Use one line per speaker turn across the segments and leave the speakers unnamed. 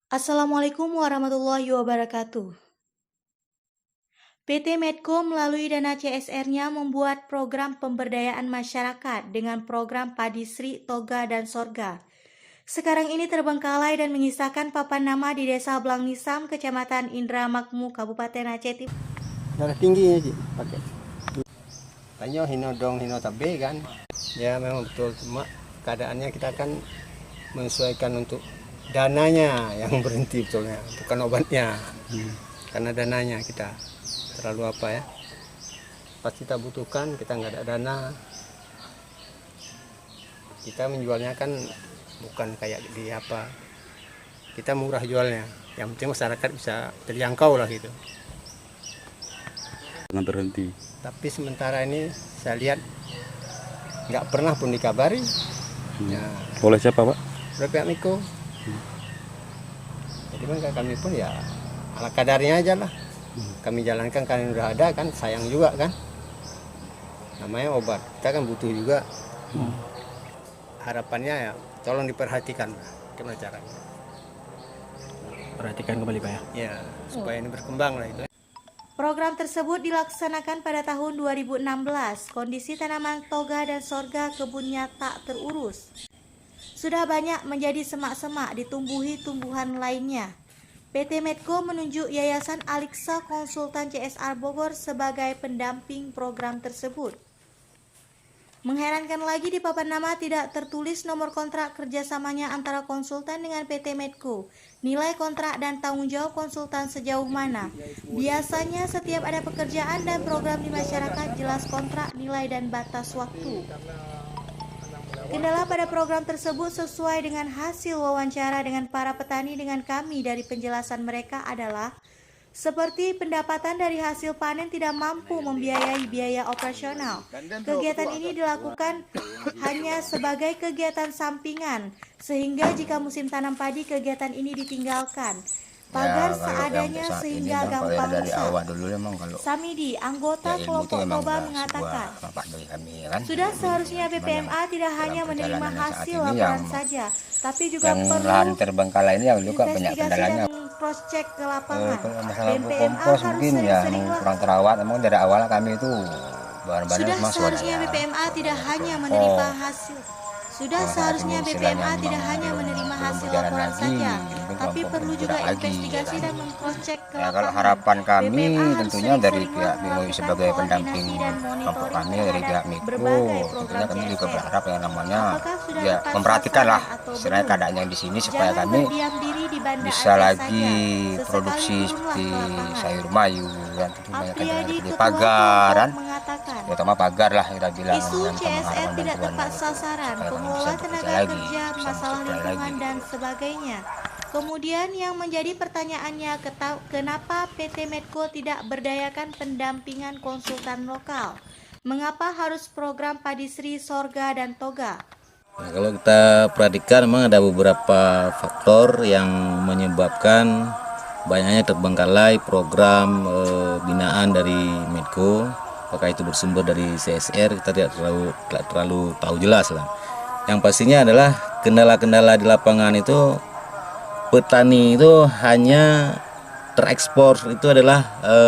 Assalamualaikum warahmatullahi wabarakatuh. PT Medco melalui dana CSR-nya membuat program pemberdayaan masyarakat dengan program Padi Sri, Toga, dan Sorga. Sekarang ini terbengkalai dan menyisakan papan nama di Desa Blangnisam, Kecamatan Indramakmu, Kabupaten Aceh Timur.
Darah tinggi sih pakai. Tanya hino dong hino tabe kan. Ya memang betul, cuma keadaannya kita kan menyesuaikan untuk dananya yang berhenti betulnya, bukan obatnya. Karena dananya kita terlalu apa ya, pas kita butuhkan kita nggak ada dana, kita menjualnya kan bukan kayak di apa, kita murah jualnya, yang penting masyarakat bisa terjangkau lah gitu.
Jangan terhenti.
Tapi sementara ini saya lihat nggak pernah pun dikabari. Ya,
Oleh siapa, Pak?
oleh pihak Medco. Jadi kan kami pun ya ala kadarnya aja lah. Kami jalankan karena udah ada kan, sayang juga kan. Namanya obat, kita kan butuh juga. Harapannya ya tolong diperhatikan gimana caranya.
Perhatikan kembali, Pak ya.
Ya, supaya ini berkembang lah itu.
Program tersebut dilaksanakan pada tahun 2016. Kondisi tanaman toga dan sorga kebunnya tak terurus. Sudah banyak menjadi semak-semak ditumbuhi tumbuhan lainnya. PT Medco menunjuk Yayasan Aliksa Konsultan CSR Bogor sebagai pendamping program tersebut. Mengherankan lagi di papan nama tidak tertulis nomor kontrak kerjasamanya antara konsultan dengan PT Medco, nilai kontrak dan tanggung jawab konsultan sejauh mana. Biasanya setiap ada pekerjaan dan program di masyarakat jelas kontrak, nilai dan batas waktu. Kendala pada program tersebut sesuai dengan hasil wawancara dengan para petani dengan kami dari penjelasan mereka adalah seperti pendapatan dari hasil panen tidak mampu membiayai biaya operasional. Kegiatan ini dilakukan hanya sebagai kegiatan sampingan, sehingga jika musim tanam padi kegiatan ini ditinggalkan. Pagar seadanya sehingga gampang
dari
rusak.
awal dulu memang kalau
Samidi, anggota
ya,
kelompok
memang
Toba
udah
mengatakan,
sebuah manfaat bagi kami, kan?
sudah seharusnya
Cuman
BPMA tidak
dalam
hanya menerima
perjalanan saat
hasil
ini
laporan
yang
saja, tapi juga
yang
perlu
lahan terbengkalai ini yang juga banyak
investigasi
kendalanya.
dan cross check ke lapangan.
Kalau masalah
BPMA
kompos
harus
mungkin ya
sering-sering
emang kurang terawat. Emang dari awal kami itu bahan-bahannya
Sudah
memang
seharusnya
swadaya.
BPMA tidak
Swadaya
hanya
kompos.
menerima hasil. Sudah
Nah, saat
seharusnya
ini
BPMA
istilahnya
tidak
memang
hanya
belum
menerima hasil
berjalan
laporan
lagi,
saja,
mungkin
tapi
kelompok
perlu
bergerak
juga
lagi,
investigasi
ya kan?
dan meng-cross check ke
Ya, kalau
lapangan.
harapan kami
BPMA harus
tentunya dari
sering-sering
pihak BMUI
melakukan
sebagai pendamping
koordinasi dan
kelompok
monitoring
kami dari
terhadap
pihak Medco,
berbagai
tentunya
program
kami juga
CSR.
berharap yang namanya
Apakah sudah
ya
tepat
memperhatikan lah
sasaran atau
istilahnya
belum?
keadaannya di sini supaya
Jangan
kami
berdiam diri di Banda
bisa
Aceh
lagi
saja.
produksi
Sesekali
seperti
turunlah ke lapangan.
sayur mayu dan tentu banyak
Apriyadi,
seperti
Ketua
pagaran,
Kelompok, mengatakan,
terutama pagar lah kita bilang
isu
yang kita
CSR
mengharapkan
tidak
bantuan
tepat
itu,
sasaran,
supaya kami bisa
pengelola
bekerja
tenaga
lagi,
kerja,
bisa
masalah
mensuplai
lingkungan,
lagi.
dan sebagainya. Kemudian yang menjadi pertanyaannya, kenapa PT Medco tidak berdayakan pendampingan konsultan lokal? Mengapa harus program Padi Sri, Sorga, dan Toga?
Nah, kalau kita perhatikan memang ada beberapa faktor yang menyebabkan banyaknya terbengkalai program binaan dari Medco. Apakah itu bersumber dari CSR, kita tidak terlalu tahu jelas lah. Yang pastinya adalah kendala-kendala di lapangan itu, petani itu hanya terekspor itu adalah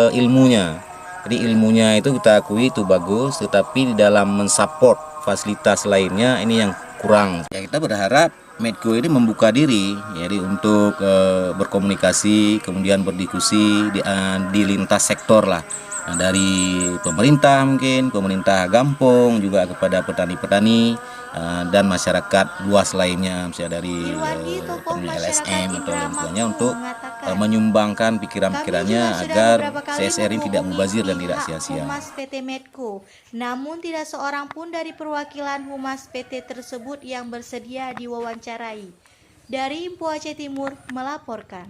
ilmunya. Jadi ilmunya itu kita akui itu bagus, tetapi di dalam mensupport fasilitas lainnya ini yang kurang. Ya, kita berharap Medco ini membuka diri jadi untuk berkomunikasi, kemudian berdiskusi di lintas sektor lah. Nah, dari pemerintah mungkin, pemerintah Gampong juga kepada petani-petani dan masyarakat luas lainnya, misalnya dari LSM atau lain sebagainya untuk menyumbangkan pikiran-pikirannya agar CSR ini tidak mubazir dan tidak sia-sia.
Humas PT Medco, namun tidak seorang pun dari perwakilan Humas PT tersebut yang bersedia diwawancarai. Dari Impu Aceh Timur melaporkan.